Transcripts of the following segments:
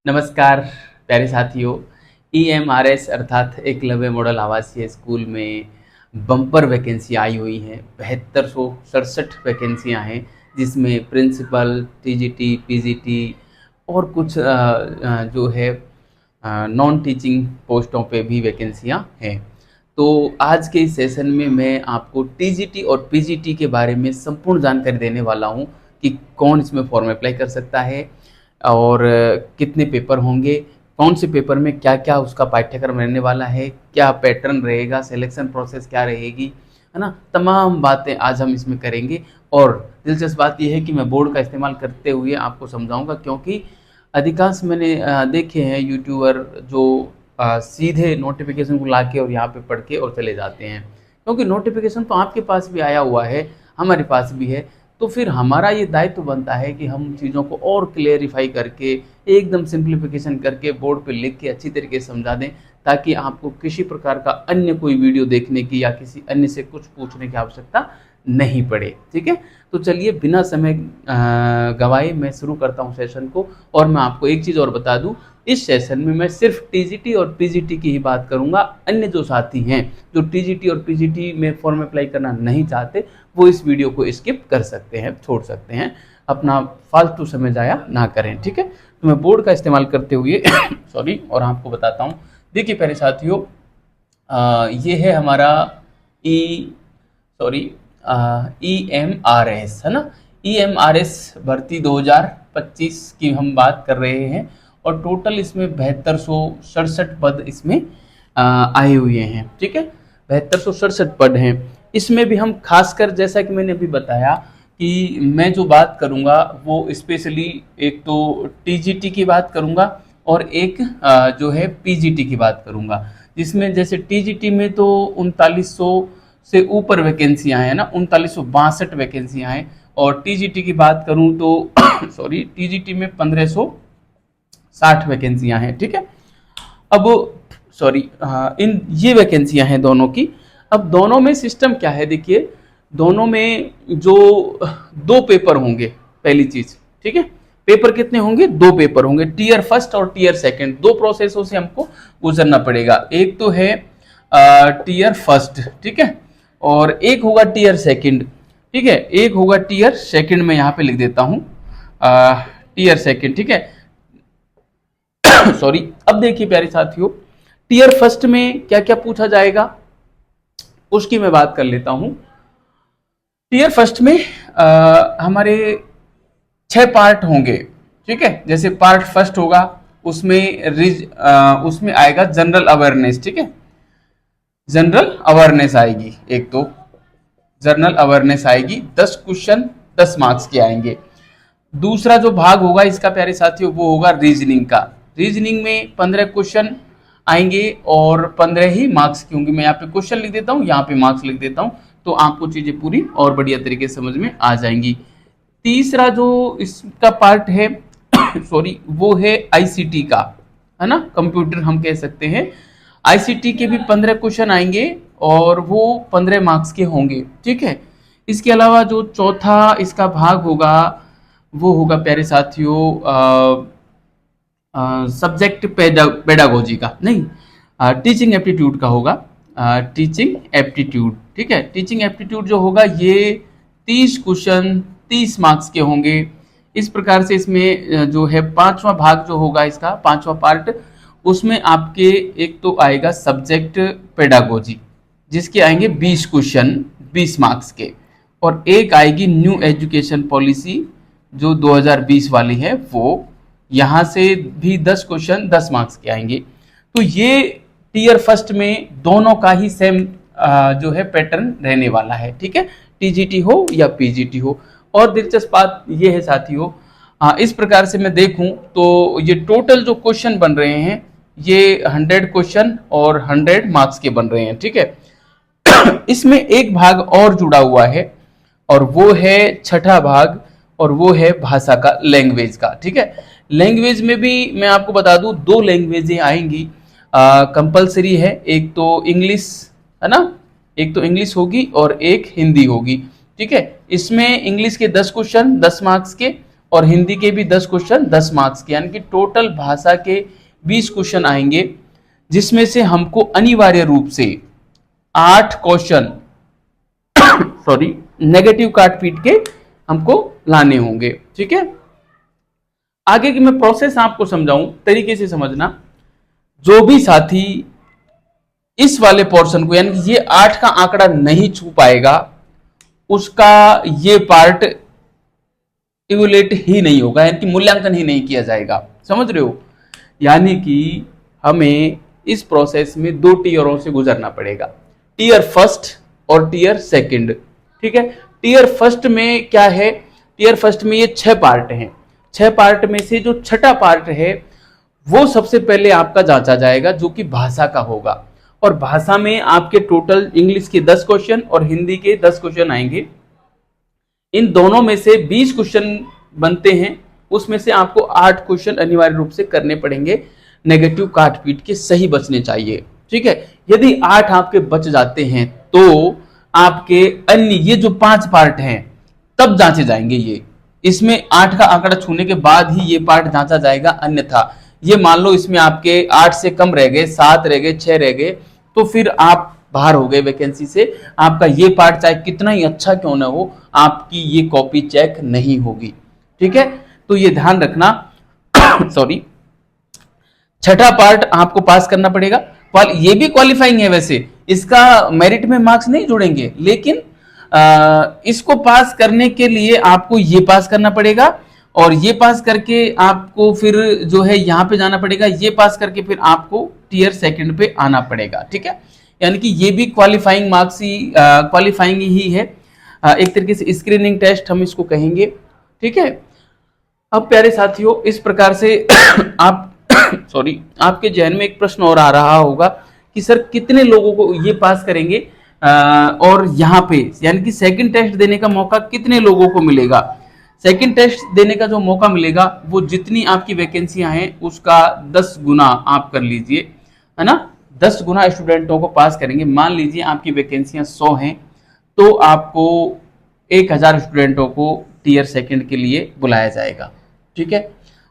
नमस्कार प्यारे साथियों। EMRS अर्थात एकलव्य मॉडल आवासीय स्कूल में बम्पर वैकेंसी आई हुई हैं। 7267 वैकेंसियाँ हैं, जिसमें प्रिंसिपल, TGT, PGT और कुछ जो है नॉन टीचिंग पोस्टों पे भी वैकेंसियाँ हैं। तो आज के इस सेशन में मैं आपको TGT और PGT के बारे में संपूर्ण जानकारी देने वाला हूँ कि कौन इसमें फॉर्म अप्लाई कर सकता है और कितने पेपर होंगे, कौन से पेपर में क्या क्या उसका पाठ्यक्रम रहने वाला है, क्या पैटर्न रहेगा, सिलेक्शन प्रोसेस क्या रहेगी, है ना। तमाम बातें आज हम इसमें करेंगे और दिलचस्प बात यह है कि मैं बोर्ड का इस्तेमाल करते हुए आपको समझाऊंगा, क्योंकि अधिकांश मैंने देखे हैं यूट्यूबर जो सीधे नोटिफिकेशन को लाके और यहाँ पे पढ़ के और चले जाते हैं, क्योंकि नोटिफिकेशन तो आपके पास भी आया हुआ है, हमारे पास भी है। तो फिर हमारा ये दायित्व बनता है कि हम चीज़ों को और क्लेरिफाई करके एकदम सिंप्लीफिकेशन करके बोर्ड पे लिख के अच्छी तरीके से समझा दें, ताकि आपको किसी प्रकार का अन्य कोई वीडियो देखने की या किसी अन्य से कुछ पूछने की आवश्यकता नहीं पड़े। ठीक है, तो चलिए बिना समय गवाए मैं शुरू करता हूँ सेशन को। और मैं आपको एक चीज़ और बता दूँ, इस सेशन में मैं सिर्फ TGT और PGT की ही बात करूंगा। अन्य जो साथी हैं जो TGT और PGT में फॉर्म अप्लाई करना नहीं चाहते, वो इस वीडियो को स्किप कर सकते हैं, छोड़ सकते हैं, अपना फालतू समय जाया ना करें। ठीक है, तो मैं बोर्ड का इस्तेमाल करते हुए सॉरी और आपको बताता हूँ। देखिए प्यारे साथियों, ये है हमारा EMRS, है ना। EMRS भर्ती 2025 की हम बात कर रहे हैं और टोटल इसमें 7267 पद इसमें आए हुए हैं। ठीक है, 7267 पद हैं। इसमें भी हम खासकर, जैसा कि मैंने अभी बताया, कि मैं जो बात करूंगा वो स्पेशली एक तो TGT की बात करूंगा और एक जो है PGT की बात करूंगा, जिसमें जैसे TGT में तो 3900 से ऊपर वैकेंसियां हैं ना, 3962 वैकेंसियां हैं। और TGT की बात करूं तो TGT में 1560 वैकेंसियां हैं। ठीक है, अब इन ये वैकेंसियां हैं दोनों की। अब दोनों में सिस्टम क्या है, देखिए दोनों में जो 2 पेपर होंगे, पहली चीज। ठीक है, पेपर कितने होंगे? 2 पेपर होंगे, टीयर फर्स्ट और टीयर सेकंड। 2 प्रोसेसों से हमको गुजरना पड़ेगा। एक तो है टीयर फर्स्ट, ठीक है, और एक होगा टीयर सेकंड। ठीक है, एक होगा टीयर सेकंड, में यहाँ पे लिख देता हूँ टीयर सेकंड। ठीक है अब देखिए प्यारे साथियों, टीयर फर्स्ट में क्या क्या पूछा जाएगा उसकी मैं बात कर लेता हूं। टीयर फर्स्ट में हमारे 6 पार्ट होंगे। ठीक है, जैसे पार्ट फर्स्ट होगा उसमें आएगा जनरल अवेयरनेस। ठीक है, जनरल अवेयरनेस आएगी, एक तो जनरल अवेयरनेस आएगी, 10 क्वेश्चन 10 मार्क्स के आएंगे। दूसरा जो भाग होगा इसका प्यारे साथियों, वो होगा रीजनिंग का। रीजनिंग में 15 क्वेश्चन आएंगे और 15 ही मार्क्स की होंगी। मैं यहाँ पे क्वेश्चन लिख देता हूँ, यहाँ पे मार्क्स लिख देता हूँ, तो आपको चीजें पूरी और बढ़िया तरीके से समझ में आ जाएंगी। तीसरा जो इसका पार्ट है वो है ICT का, है ना, कंप्यूटर हम कह सकते हैं। ICT के भी 15 क्वेश्चन आएंगे और वो 15 मार्क्स के होंगे। ठीक है, इसके अलावा जो चौथा इसका भाग होगा वो होगा प्यारे साथियों सब्जेक्ट पेडागोजी का, नहीं, टीचिंग एप्टीट्यूड का होगा। टीचिंग एप्टीट्यूड, ठीक है, टीचिंग एप्टीट्यूड जो होगा ये 30 क्वेश्चन 30 मार्क्स के होंगे। इस प्रकार से इसमें जो है 5वां भाग जो होगा, इसका 5वां पार्ट, उसमें आपके एक तो आएगा सब्जेक्ट पेडागोजी, जिसके आएंगे 20 क्वेश्चन 20 मार्क्स के, और एक आएगी न्यू एजुकेशन पॉलिसी जो 2020 वाली है, वो यहाँ से भी 10 क्वेश्चन 10 मार्क्स के आएंगे। तो ये टीयर फर्स्ट में दोनों का ही सेम जो है पैटर्न रहने वाला है। ठीक है, TGT हो या PGT हो। और दिलचस्प बात ये है साथियों, इस प्रकार से मैं देखूं तो ये टोटल जो क्वेश्चन बन रहे हैं ये 100 क्वेश्चन और 100 मार्क्स के बन रहे हैं। ठीक है, इसमें एक भाग और जुड़ा हुआ है और वो है 6ठा भाग, और वो है भाषा का, लैंग्वेज का। ठीक है, लैंग्वेज में भी मैं आपको बता दूं 2 लैंग्वेजें आएंगी, कंपलसरी है। एक तो इंग्लिश, है ना, एक तो इंग्लिश होगी और एक हिंदी होगी। ठीक है, इसमें इंग्लिश के 10 क्वेश्चन 10 मार्क्स के और हिंदी के भी 10 क्वेश्चन 10 मार्क्स के, यानी कि टोटल भाषा के 20 क्वेश्चन आएंगे, जिसमें से हमको अनिवार्य रूप से 8 क्वेश्चन सॉरी नेगेटिव काट पीट के हमको लाने होंगे। ठीक है, आगे की मैं प्रोसेस आपको समझाऊं, तरीके से समझना। जो भी साथी इस वाले पोर्शन को यानी कि ये 8 का आंकड़ा नहीं छू पाएगा, उसका ये पार्ट इवैल्यूएट ही नहीं होगा, यानी कि मूल्यांकन ही नहीं किया जाएगा। समझ रहे हो? यानी कि हमें इस प्रोसेस में 2 टीयरों से गुजरना पड़ेगा, टीयर फर्स्ट और टीयर सेकंड। ठीक है, टीयर फर्स्ट में क्या है? टीयर फर्स्ट में ये 6 पार्ट हैं। 6 पार्ट में से जो छठा पार्ट है वो सबसे पहले आपका जांचा जाएगा, जो कि भाषा का होगा। और भाषा में आपके टोटल इंग्लिश के 10 क्वेश्चन और हिंदी के 10 क्वेश्चन आएंगे। इन दोनों में से 20 क्वेश्चन बनते हैं, उसमें से आपको 8 क्वेश्चन अनिवार्य रूप से करने पड़ेंगे, नेगेटिव काट पीट के सही बचने चाहिए। ठीक है, यदि 8 आपके बच जाते हैं तो आपके अन्य ये जो 5 पार्ट हैं तब जांचे जाएंगे। ये इसमें 8 का आंकड़ा छूने के बाद ही ये पार्ट जांचा जाएगा। अन्यथा ये मान लो इसमें आपके 8 से कम रह गए, 7 रह गए, 6 रह गए, तो फिर आप बाहर हो गए वैकेंसी से। आपका ये पार्ट चाहे कितना ही अच्छा क्यों ना हो, आपकी ये कॉपी चेक नहीं होगी। ठीक है, तो ये ध्यान रखना। सॉरी, छठा पार्ट आपको पास करना पड़ेगा। ये भी क्वालिफाइंग है, वैसे इसका मेरिट में मार्क्स नहीं जुड़ेंगे, लेकिन इसको पास करने के लिए आपको ये पास करना पड़ेगा, और ये पास करके आपको फिर जो है यहाँ पे जाना पड़ेगा, ये पास करके फिर आपको टीयर सेकंड पे आना पड़ेगा। ठीक है, यानी कि ये भी क्वालिफाइंग मार्क्स ही क्वालिफाइंग ही है, एक तरीके से स्क्रीनिंग टेस्ट हम इसको कहेंगे। ठीक है, अब प्यारे साथियों, इस प्रकार से आप सॉरी आपके जहन में एक प्रश्न और आ रहा होगा कि सर कितने लोगों को ये पास करेंगे, और यहाँ पे यानी कि सेकंड टेस्ट देने का मौका कितने लोगों को मिलेगा। सेकंड टेस्ट देने का जो मौका मिलेगा वो जितनी आपकी वैकेंसियां हैं उसका 10 गुना आप कर लीजिए, है ना। 10 गुना स्टूडेंटों को पास करेंगे। मान लीजिए आपकी वैकेंसियां 100 हैं, तो आपको 1000 स्टूडेंटों को टीयर सेकंड के लिए बुलाया जाएगा। ठीक है,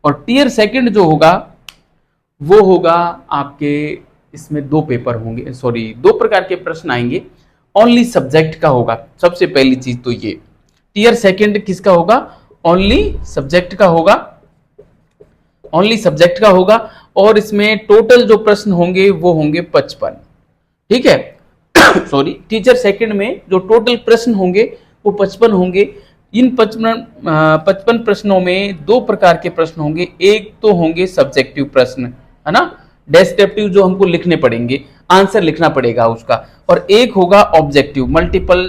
और टीयर सेकंड जो होगा वो होगा आपके, इसमें 2 पेपर होंगे, सॉरी 2 प्रकार के प्रश्न आएंगे। ओनली सब्जेक्ट का होगा सबसे पहली चीज तो ये। टीयर सेकंड किसका होगा? ओनली सब्जेक्ट का होगा, ओनली सब्जेक्ट का होगा, और इसमें टोटल जो प्रश्न होंगे वो होंगे 55। ठीक है, सॉरी टीचर सेकंड में जो टोटल प्रश्न होंगे वो 55 होंगे। इन 55 प्रश्नों में 2 प्रकार के प्रश्न होंगे। एक तो होंगे सब्जेक्टिव प्रश्न, है ना, डेस्क्रिप्टिव जो हमको लिखने पड़ेंगे, आंसर लिखना पड़ेगा उसका, और एक होगा ऑब्जेक्टिव मल्टीपल,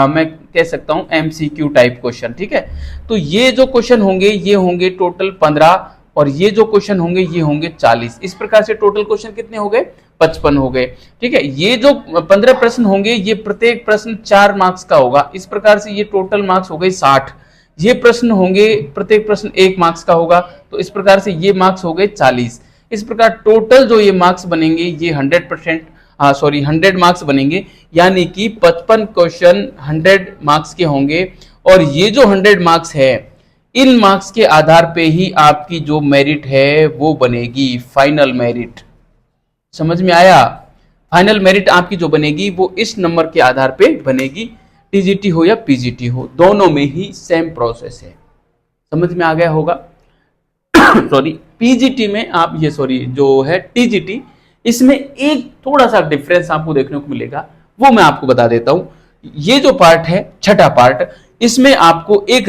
मैं कह सकता हूं एमसीक्यू टाइप क्वेश्चन। ठीक है, तो ये जो क्वेश्चन होंगे ये होंगे टोटल 15, और ये जो क्वेश्चन होंगे ये होंगे 40। इस प्रकार से टोटल क्वेश्चन कितने हो गए? 55 हो गए। ठीक है, ये जो 15 प्रश्न होंगे ये प्रत्येक प्रश्न 4 मार्क्स का होगा। इस प्रकार से ये टोटल मार्क्स हो गए 60। ये प्रश्न होंगे प्रत्येक प्रश्न 1 मार्क्स का होगा, तो इस प्रकार से ये मार्क्स हो गए 40। इस प्रकार टोटल जो ये मार्क्स बनेंगे ये 100 मार्क्स बनेंगे, यानी कि 55 क्वेश्चन 100 मार्क्स के होंगे। और ये जो 100 मार्क्स है, इन मार्क्स के आधार पे ही आपकी जो मेरिट है वो बनेगी, फाइनल मेरिट। समझ में आया? फाइनल मेरिट आपकी जो बनेगी वो इस नंबर के आधार पे बनेगी, टीजीटी हो या पीजीटी हो, दोनों में ही सेम प्रोसेस है। समझ में आ गया होगा? सॉरी पीजीटी में आप ये जो है टीजीटी, इसमें एक थोड़ा सा डिफरेंस आपको देखने को मिलेगा, वो मैं आपको बता देता हूं। ये जो पार्ट है छठा पार्ट, इसमें आपको एक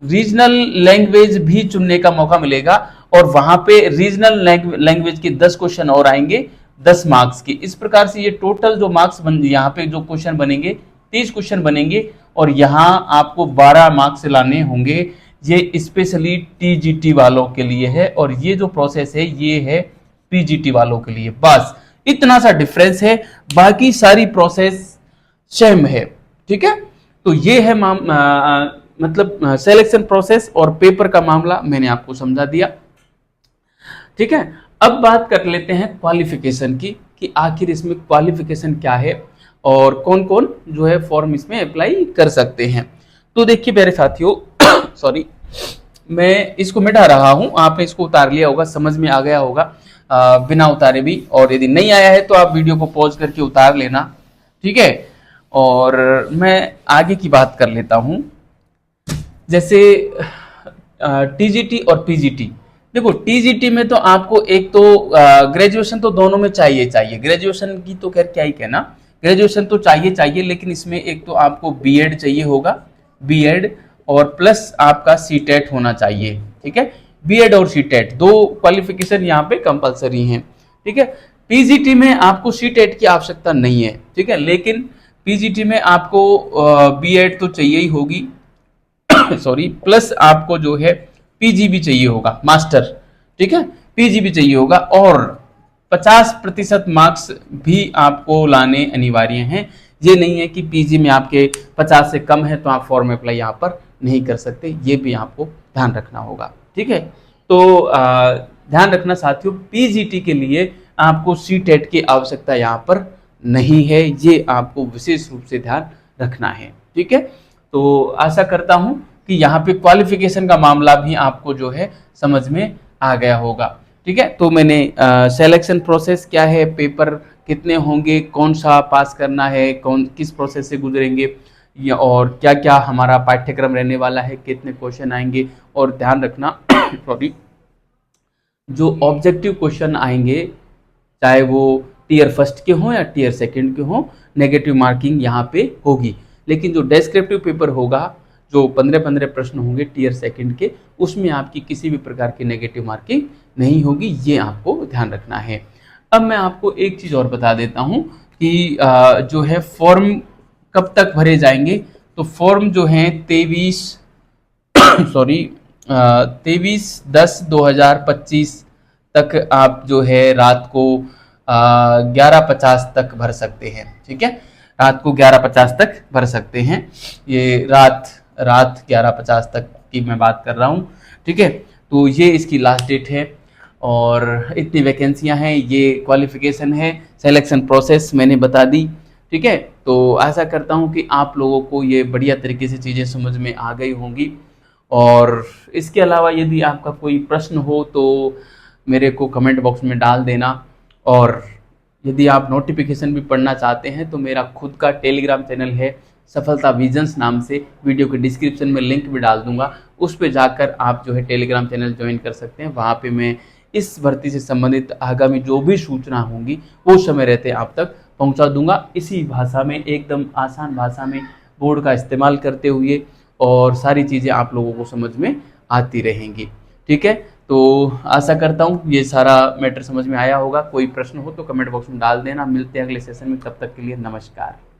रीजनल लैंग्वेज भी चुनने का मौका मिलेगा, और वहां पे रीजनल लैंग्वेज के 10 क्वेश्चन और आएंगे 10 मार्क्स के। इस प्रकार से ये टोटल जो मार्क्स यहाँ पे जो क्वेश्चन बनेंगे 30 क्वेश्चन बनेंगे, और यहाँ आपको 12 मार्क्स लाने होंगे। ये स्पेशली टीजीटी वालों के लिए है, और ये जो प्रोसेस है ये है पीजीटी वालों के लिए। बस इतना सा डिफरेंस है, बाकी सारी प्रोसेस सेम है। ठीक है, तो ये है मतलब सिलेक्शन प्रोसेस और पेपर का मामला मैंने आपको समझा दिया। ठीक है, अब बात कर लेते हैं क्वालिफिकेशन की, कि आखिर इसमें क्वालिफिकेशन क्या है और कौन कौन जो है फॉर्म इसमें अप्लाई कर सकते हैं। तो देखिए मेरे साथियों, सॉरी, मैं इसको मिटा रहा हूं, आपने इसको उतार लिया होगा, समझ में आ गया होगा बिना उतारे भी। और यदि नहीं आया है तो आप वीडियो को पॉज करके उतार लेना, ठीक है। और मैं आगे की बात कर लेता हूं, जैसे टीजीटी और पीजीटी। देखो टीजीटी में तो आपको एक तो ग्रेजुएशन तो दोनों में चाहिए चाहिए, ग्रेजुएशन की तो खैर क्या ही कहना, ग्रेजुएशन तो चाहिए चाहिए, लेकिन इसमें एक तो आपको बीएड चाहिए होगा, बीएड और प्लस आपका सीटेट होना चाहिए, ठीक है। बीएड और सीटेट दो क्वालिफिकेशन यहाँ पे कंपलसरी हैं, ठीक है। पीजीटी में आपको सीटेट की आवश्यकता नहीं है, ठीक है, लेकिन पीजीटी में आपको बीएड तो चाहिए ही होगी सॉरी, प्लस आपको जो है पीजी भी चाहिए होगा, मास्टर, ठीक है, पीजी भी चाहिए होगा। और 50% मार्क्स भी आपको लाने अनिवार्य हैं। ये नहीं है कि पीजी में आपके 50 से कम है तो आप फॉर्म अप्लाई यहाँ पर नहीं कर सकते, ये भी आपको ध्यान रखना होगा, ठीक है। तो ध्यान रखना साथियों, पीजीटी के लिए आपको सीटेट की आवश्यकता यहाँ पर नहीं है, ये आपको विशेष रूप से ध्यान रखना है, ठीक है। तो आशा करता हूं कि यहाँ पे क्वालिफिकेशन का मामला भी आपको जो है समझ में आ गया होगा, ठीक है। तो मैंने सिलेक्शन प्रोसेस क्या है, पेपर कितने होंगे, कौन सा पास करना है, कौन किस प्रोसेस से गुजरेंगे, और क्या क्या हमारा पाठ्यक्रम रहने वाला है, कितने क्वेश्चन आएंगे। और ध्यान रखना सॉरी, जो ऑब्जेक्टिव क्वेश्चन आएंगे चाहे वो टीयर फर्स्ट के हों या टीयर सेकंड के हों, नेगेटिव मार्किंग यहाँ पे होगी। लेकिन जो डेस्क्रिप्टिव पेपर होगा, जो 15-15 प्रश्न होंगे टीयर सेकंड के, उसमें आपकी किसी भी प्रकार की नेगेटिव मार्किंग नहीं होगी, ये आपको ध्यान रखना है। अब मैं आपको एक चीज़ और बता देता हूँ कि जो है फॉर्म कब तक भरे जाएंगे। तो फॉर्म जो है 23/10/2025 तक आप जो है रात को 11:50 तक भर सकते हैं, ठीक है। रात को 11:50 तक भर सकते हैं, ये रात 11:50 तक की मैं बात कर रहा हूँ, ठीक है। तो ये इसकी लास्ट डेट है और इतनी वैकेंसियां हैं, ये क्वालिफिकेशन है, सिलेक्शन प्रोसेस मैंने बता दी, ठीक है। तो आशा करता हूँ कि आप लोगों को ये बढ़िया तरीके से चीज़ें समझ में आ गई होंगी। और इसके अलावा यदि आपका कोई प्रश्न हो तो मेरे को कमेंट बॉक्स में डाल देना। और यदि आप नोटिफिकेशन भी पढ़ना चाहते हैं तो मेरा खुद का टेलीग्राम चैनल है सफलता विजन्स नाम से, वीडियो के डिस्क्रिप्शन में लिंक भी डाल दूंगा, उस पर जाकर आप जो है टेलीग्राम चैनल ज्वाइन कर सकते हैं। वहाँ पे मैं इस भर्ती से संबंधित आगामी जो भी सूचना होंगी वो समय रहते आप तक पहुँचा दूंगा, इसी भाषा में, एकदम आसान भाषा में, बोर्ड का इस्तेमाल करते हुए, और सारी चीज़ें आप लोगों को समझ में आती रहेंगी, ठीक है। तो आशा करता हूँ ये सारा मैटर समझ में आया होगा। कोई प्रश्न हो तो कमेंट बॉक्स में डाल देना। मिलते हैं अगले सेशन में, तब तक के लिए नमस्कार।